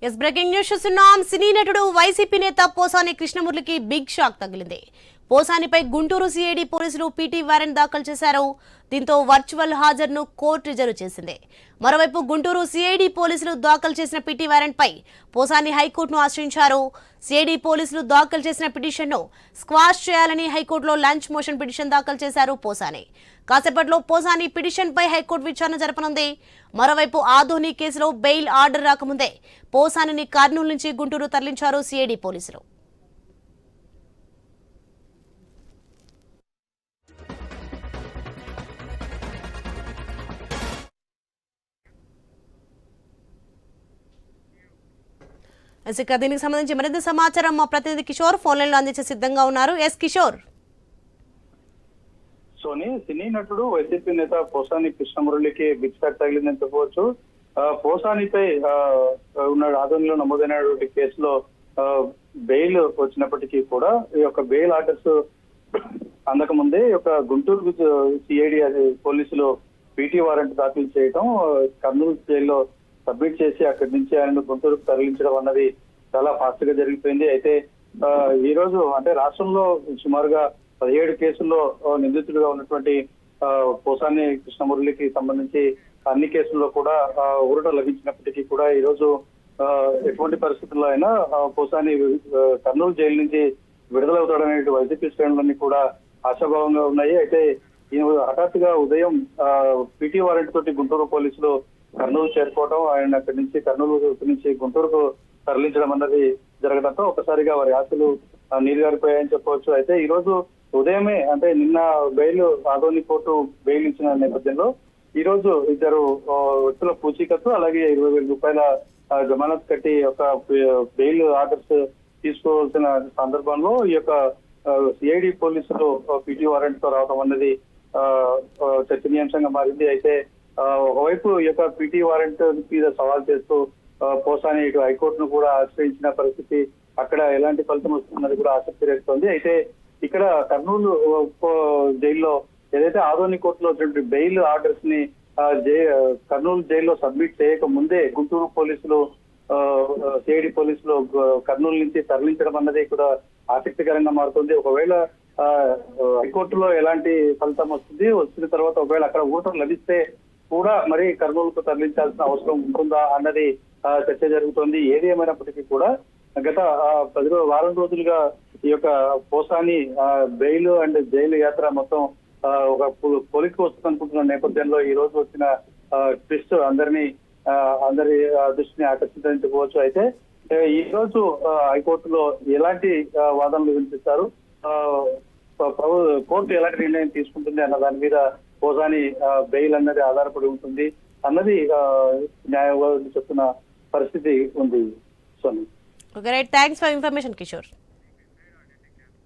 Yes breaking news చూస్తున్నాం. సినీ నటుడు YCP నేత పోసాని కృష్ణమురళికి బిగ్ షాక్ తగిలింది. పోసానిపై గుంటూరు సిఐడి పోలీసులు పీటీ వారెంట్ దాఖలు చేశారు. దీంతో వర్చువల్ హాజరును కోర్టు రిజర్వ్ చేసింది. మరోవైపు గుంటూరు సిఐడి పోలీసులు దాఖలు చేసిన పీటీ వారెంట్ పై పోసాని హైకోర్టును ఆశ్రయించారు. సిఐడి పోలీసులు దాఖలు చేసిన పిటిషన్ను స్క్వాష్ చేయాలని హైకోర్టులో లంచ్ మోషన్ పిటిషన్ దాఖలు చేశారు పోసాని. కాసేపట్లో పోసాని పిటిషన్ పై హైకోర్టు విచారణ జరపనుంది. మరోవైపు ఆధోని కేసులో బెయిల్ ఆర్డర్ రాకముందే పోసానిని కర్నూలు నుంచి గుంటూరు తరలించారు సిఐడి పోలీసులు. ఇక దీనికి సంబంధించి మరింత సమాచారం మా ప్రతినిధి కిషోర్ ఫోన్ లైన్ లో అందించే సిద్ధంగా ఉన్నారు. ఎస్ కిషోర్. సోని సినీ నటుడు వైసీపీ నేత పోసాని కృష్ణమురళికి బిగ్ షాక్ తగిలిందని చెప్పవచ్చు. పోసానిపై ఉన్న ఆధోనిలో నమోదైనటువంటి కేసులో బెయిల్ వచ్చినప్పటికీ కూడా ఈ యొక్క బెయిల్ ఆర్డర్స్ అందకముందే ఈ యొక్క గుంటూరు సిఐడి పోలీసులు పీటీ వారెంట్ దాఖలు చేయడం, కర్నూలు జైల్లో సబ్మిట్ చేసి అక్కడి నుంచి ఆయన గుంటూరుకు తరలించడం అన్నది చాలా ఫాస్ట్ గా జరిగిపోయింది. అయితే ఈ రోజు అంటే రాష్ట్రంలో సుమారుగా 17 కేసుల్లో నిందితుడిగా ఉన్నటువంటి పోసాని కృష్ణమురళికి సంబంధించి అన్ని కేసుల్లో కూడా ఊరట లభించినప్పటికీ కూడా ఈ రోజు ఎటువంటి పరిస్థితుల్లో అయినా పోసాని కర్నూలు జైలు నుంచి విడుదలవుతాడనే వైసీపీ శ్రేణులన్నీ కూడా ఆశాభావంగా ఉన్నాయి. అయితే హఠాత్తుగా ఉదయం పీటీ వారెంట్ తోటి గుంటూరు పోలీసులు కర్నూలు చేరుకోవడం, ఆయన అక్కడి నుంచి కర్నూలు నుంచి గుంటూరుకు తరలించడం అన్నది జరగడంతో ఒకసారిగా వారి ఆశలు నీరుగారిపోయాయని చెప్పవచ్చు. అయితే ఈ రోజు ఉదయమే అంటే నిన్న బెయిల్ ఆదోని కోర్టు బెయిల్ ఇచ్చిన నేపథ్యంలో ఈ రోజు ఇద్దరు వ్యక్తుల పూచీకత్తు అలాగే 20,000 రూపాయల జమానత్ కట్టి ఒక బెయిల్ ఆర్డర్స్ తీసుకోవాల్సిన సందర్భంలో ఈ యొక్క సిఐడి పోలీసులు పీటీ వారెంట్ తో రావడం అన్నది చర్చనీయాంశంగా మారింది. అయితే ఒకవైపు ఈ యొక్క పీటీ వారెంట్ మీద సవాల్ చేస్తూ పోసాని ఇటు హైకోర్టును కూడా ఆశ్రయించిన పరిస్థితి, అక్కడ ఎలాంటి ఫలితం వస్తుందన్నది కూడా ఆసక్తి రేపుతోంది. అయితే ఇక్కడ కర్నూలు జైల్లో ఏదైతే ఆదోని కోర్టులో వచ్చినటువంటి బెయిల్ ఆర్డర్స్ ని కర్నూలు జైల్లో సబ్మిట్ చేయక ముందే గుంటూరు పోలీసులు సిఐడి పోలీసులు కర్నూలు నుంచి తరలించడం అన్నది కూడా ఆసక్తికరంగా మారుతుంది. ఒకవేళ హైకోర్టులో ఎలాంటి ఫలితం వచ్చిన తర్వాత ఒకవేళ అక్కడ ఊరట లభిస్తే కూడా మరి కర్నూలుకు తరలించాల్సిన అవసరం ఉంటుందా అన్నది చర్చ జరుగుతోంది. ఏది ఏమైనప్పటికీ కూడా గత వారం రోజులుగా ఈ యొక్క పోసాని బెయిల్ అండ్ జైలు యాత్ర మొత్తం ఒక పొలికి వస్తుంది అనుకుంటున్న నేపథ్యంలో ఈ రోజు వచ్చిన ట్విస్ట్ అందరి దృష్టిని ఆకర్షించకపోవచ్చు. అయితే ఈ రోజు హైకోర్టులో ఎలాంటి వాదనలు వినిపిస్తారు, కోర్టు ఎలాంటి నిర్ణయం తీసుకుంటుంది అన్న దాని మీద పోసాని బెయిల్ అన్నది ఆధారపడి ఉంటుంది అన్నది న్యాయవాదులు చెప్తున్న పరిస్థితి ఉంది. Soni, thanks for information Kishore.